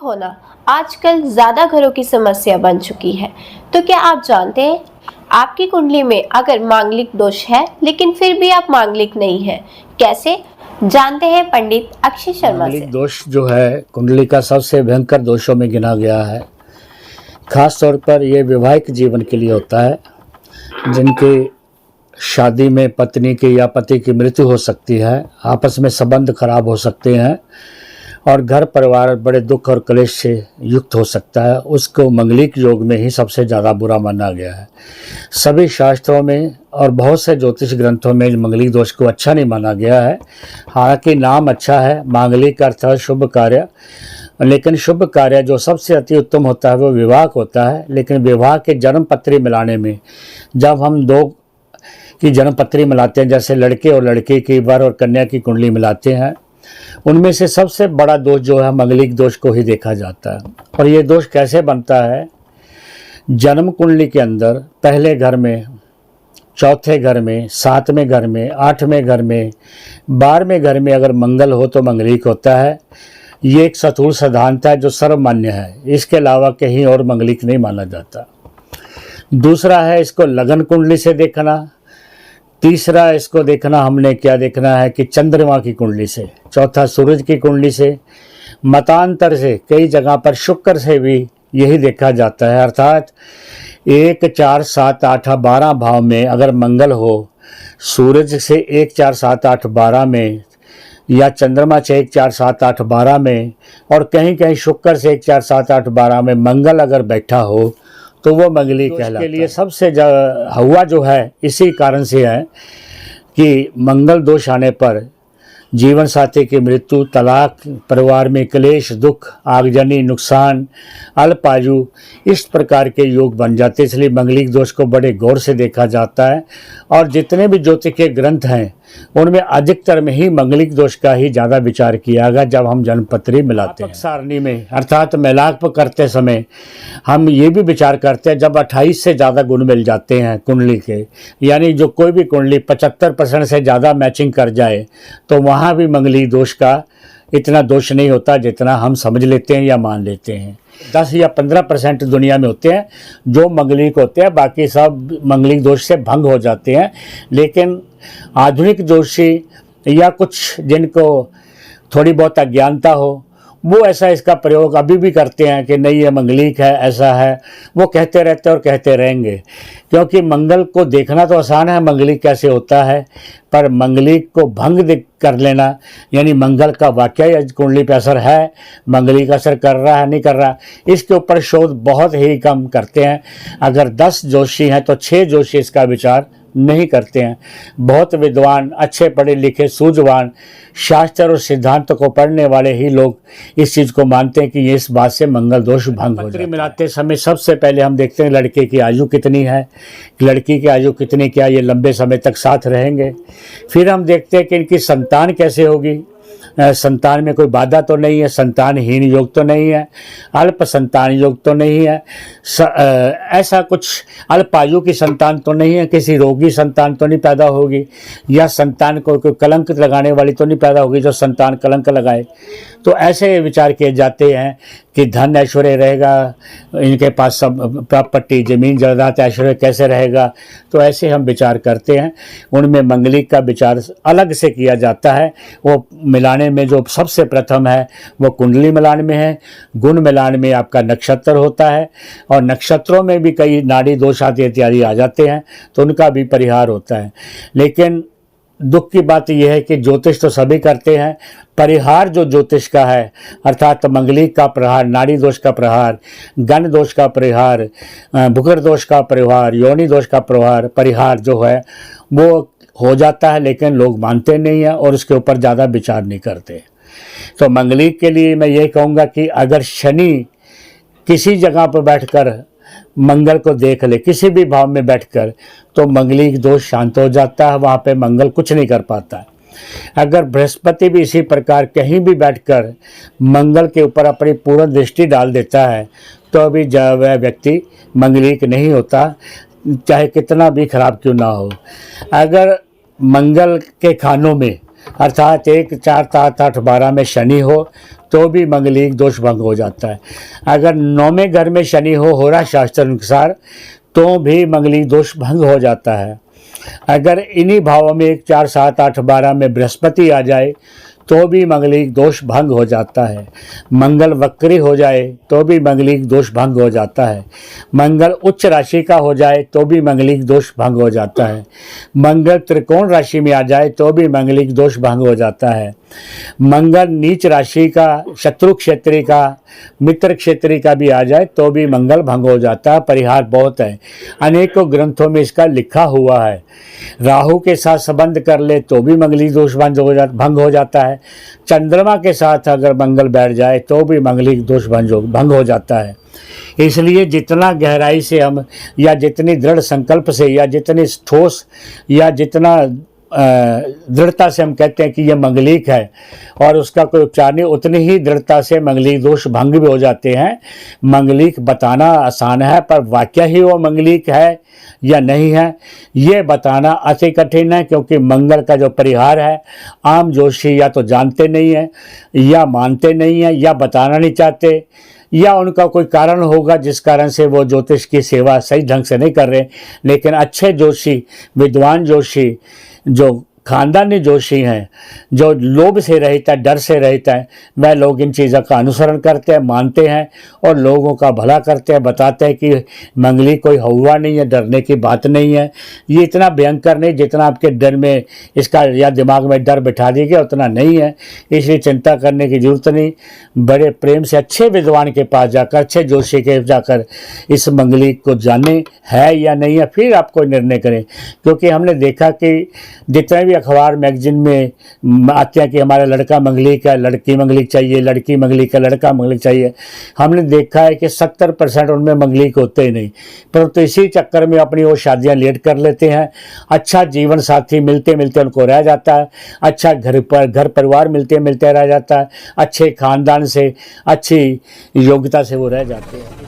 होना आजकल ज़्यादा घरों की समस्या बन चुकी है। तो क्या आप जानते हैं, आपकी कुंडली में अगर मांगलिक दोष है लेकिन फिर भी आप मांगलिक नहीं हैं, कैसे? जानते हैं पंडित अक्षय शर्मा से। मांगलिक दोष जो है कुंडली का सबसे भयंकर दोषों में गिना गया है। खास तौर पर यह वैवाहिक जीवन के लिए होता है, जिनकी शादी में पत्नी की या पति की मृत्यु हो सकती है, आपस में संबंध खराब हो सकते हैं और घर परिवार बड़े दुख और क्लेश से युक्त हो सकता है। उसको मंगलिक योग में ही सबसे ज़्यादा बुरा माना गया है। सभी शास्त्रों में और बहुत से ज्योतिष ग्रंथों में मंगलिक दोष को अच्छा नहीं माना गया है। हालांकि नाम अच्छा है, मांगलिक अर्थ है शुभ कार्य, लेकिन शुभ कार्य जो सबसे अति उत्तम होता है वो विवाह होता है। लेकिन विवाह के जन्म पत्री मिलाने में जब हम दो की जन्म पत्री मिलाते हैं, जैसे लड़के और लड़की की, वर और कन्या की कुंडली मिलाते हैं, उनमें से सबसे बड़ा दोष जो है मंगलिक दोष को ही देखा जाता है। और ये दोष कैसे बनता है? जन्म कुंडली के अंदर पहले घर में, चौथे घर में, सातवें घर में, आठवें घर में, 12वें घर में अगर मंगल हो तो मंगलिक होता है। ये एक स्थूल सिद्धांत है जो सर्वमान्य है। इसके अलावा कहीं और मंगलिक नहीं माना जाता। दूसरा है इसको लगन कुंडली से देखना। तीसरा इसको देखना, हमने क्या देखना है कि चंद्रमा की कुंडली से। चौथा सूरज की कुंडली से। मतांतर से कई जगह पर शुक्र से भी यही देखा जाता है। अर्थात 1, 4, 7, 8, 12 भाव में अगर मंगल हो, सूरज से 1, 4, 7, 8, 12 में, या चंद्रमा से 1, 4, 7, 8, 12 में, और कहीं कहीं शुक्र से 1, 4, 7, 8, 12 में मंगल अगर बैठा हो तो वो मंगलिक कहलाता है। के लिए सबसे हुआ जो है इसी कारण से है कि मंगल दोष आने पर जीवन साथी की मृत्यु, तलाक, परिवार में क्लेश, दुख, आगजनी, नुकसान, अल्पायु, इस प्रकार के योग बन जाते। इसलिए मंगलिक दोष को बड़े गौर से देखा जाता है। और जितने भी ज्योतिष के ग्रंथ हैं उनमें अधिकतर में ही मंगलिक दोष का ही ज़्यादा विचार किया गया। जब हम जन्मपत्री मिलाते हैं सारणी में, अर्थात मेलाप करते समय हम ये भी विचार करते हैं, जब 28 से ज़्यादा गुण मिल जाते हैं कुंडली के, यानी जो कोई भी कुंडली 75% से ज़्यादा मैचिंग कर जाए, तो वहाँ भी मंगलिक दोष का इतना दोष नहीं होता जितना हम समझ लेते हैं या मान लेते हैं। 10 या 15% दुनिया में होते हैं जो मंगलिक होते हैं, बाकी सब मंगलिक दोष से भंग हो जाते हैं। लेकिन आधुनिक जोशी या कुछ जिनको थोड़ी बहुत अज्ञानता हो, वो ऐसा इसका प्रयोग अभी भी करते हैं कि नहीं ये मंगलिक है, ऐसा है। वो कहते रहते और कहते रहेंगे, क्योंकि मंगल को देखना तो आसान है मंगलिक कैसे होता है, पर मंगलिक को भंग कर लेना, यानी मंगल का वाकई कुंडली पे असर है, मंगलिक असर कर रहा है नहीं कर रहा, इसके ऊपर शोध बहुत ही कम करते हैं। अगर 10 जोशी हैं तो 6 जोशी इसका विचार नहीं करते हैं। बहुत विद्वान, अच्छे पढ़े लिखे, सूझवान, शास्त्र और सिद्धांत को पढ़ने वाले ही लोग इस चीज़ को मानते हैं कि ये इस बात से मंगल दोष भंग हो जाता है। मिलाते समय सबसे पहले हम देखते हैं लड़के की आयु कितनी है, लड़की की आयु कितनी, क्या ये लंबे समय तक साथ रहेंगे। फिर हम देखते हैं कि इनकी संतान कैसे होगी, संतान में कोई बाधा तो नहीं है, संतानहीन योग तो नहीं है, अल्प संतान योग तो नहीं है, ऐसा कुछ अल्पायु की संतान तो नहीं है, किसी रोगी संतान तो नहीं पैदा होगी, या संतान को कोई कलंक लगाने वाली तो नहीं पैदा होगी जो संतान कलंक लगाए। तो ऐसे विचार किए जाते हैं कि धन ऐश्वर्य रहेगा, इनके पास सब प्रॉपर्टी, जमीन जायदाद, ऐश्वर्य कैसे रहेगा। तो ऐसे हम विचार करते हैं। उनमें मंगलिक का विचार अलग से किया जाता है। वो मिलाने में जो सबसे प्रथम है वो कुंडली मिलान में है। गुण मिलान में आपका नक्षत्र होता है, और नक्षत्रों में भी कई नाड़ी दोष आदि इत्यादि आ जाते हैं, तो उनका भी परिहार होता है। लेकिन दुख की बात यह है कि ज्योतिष तो सभी करते हैं, परिहार जो ज्योतिष का है, अर्थात मंगलिक का प्रहार, नाड़ी दोष का प्रहार, गण दोष का परिहार, भुकर दोष का परिहार, योनि दोष का परिहार जो है वो हो जाता है। लेकिन लोग मानते नहीं हैं और उसके ऊपर ज़्यादा विचार नहीं करते। तो मंगलिक के लिए मैं ये कहूँगा कि अगर शनि किसी जगह पर बैठकर मंगल को देख ले, किसी भी भाव में बैठकर, तो मंगलिक दोष शांत हो जाता है। वहाँ पे मंगल कुछ नहीं कर पाता। अगर बृहस्पति भी इसी प्रकार कहीं भी बैठकर मंगल के ऊपर अपनी पूर्ण दृष्टि डाल देता है, तो भी वह व्यक्ति मंगलिक नहीं होता, चाहे कितना भी खराब क्यों ना हो। अगर मंगल के खानों में अर्थात 1, 4, 7, 8, 12 में शनि हो तो भी मंगलिक दोष भंग हो जाता है। अगर 9वें घर में शनि हो होरा शास्त्र अनुसार तो भी मंगलिक दोष भंग हो जाता है। अगर इन्हीं भावों में 1, 4, 7, 8, 12 में बृहस्पति आ जाए तो भी मंगलिक दोष भंग हो जाता है। मंगल वक्री हो जाए तो भी मंगलिक दोष भंग हो जाता है। मंगल उच्च राशि का हो जाए तो भी मंगलिक दोष भंग हो जाता है। मंगल त्रिकोण राशि में आ जाए तो भी मंगलिक दोष भंग हो जाता है। मंगल नीच राशि का, शत्रु क्षेत्री का, मित्र क्षेत्री का भी आ जाए तो भी मंगल भंग हो जाता है। परिहार बहुत है, अनेकों ग्रंथों में इसका लिखा हुआ है। राहु के साथ संबंध कर ले तो भी मंगलिक दोष भंग हो जाता है। चंद्रमा के साथ अगर मंगल बैठ जाए तो भी मंगलिक दोष भंग हो जाता है। इसलिए जितना गहराई से हम या जितनी दृढ़ संकल्प से या जितनी ठोस या जितना दृढ़ता से हम कहते हैं कि यह मंगलिक है और उसका कोई उपचार नहीं, उतनी ही दृढ़ता से मंगलिक दोष भंग भी हो जाते हैं। मंगलिक बताना आसान है, पर वाकया ही वो मंगलिक है या नहीं है ये बताना अति कठिन है, क्योंकि मंगल का जो परिहार है आम जोशी या तो जानते नहीं हैं या मानते नहीं हैं या बताना नहीं चाहते, या उनका कोई कारण होगा जिस कारण से वो ज्योतिष की सेवा सही ढंग से नहीं कर रहे। लेकिन अच्छे जोशी, विद्वान जोशी, जो खानदानी जोशी हैं, जो लोभ से रहित है, डर से रहित है, वह लोग इन चीज़ों का अनुसरण करते हैं, मानते हैं और लोगों का भला करते हैं, बताते हैं कि मंगली कोई हुआ नहीं है, डरने की बात नहीं है। ये इतना भयंकर नहीं जितना आपके डर में इसका या दिमाग में डर बिठा दी गया उतना नहीं है, इसलिए चिंता करने की जरूरत नहीं। बड़े प्रेम से अच्छे विद्वान के पास जाकर, अच्छे जोशी के जाकर इस मंगली को जाने है या नहीं है, फिर आप कोई निर्णय करें। क्योंकि हमने देखा कि जितने भी अखबार मैगजीन में आते हैं कि हमारा लड़का मंगलिक है, लड़की मंगलिक चाहिए, लड़की मंगलिक है, लड़का मंगलिक चाहिए, हमने देखा है कि 70% उनमें मंगलिक होते ही नहीं, परंतु इसी चक्कर में अपनी वो शादियां लेट कर लेते हैं। अच्छा जीवन साथी मिलते मिलते उनको रह जाता है, अच्छा घर परिवार मिलते मिलते रह जाता है, अच्छे खानदान से, अच्छी योग्यता से वो रह जाते हैं।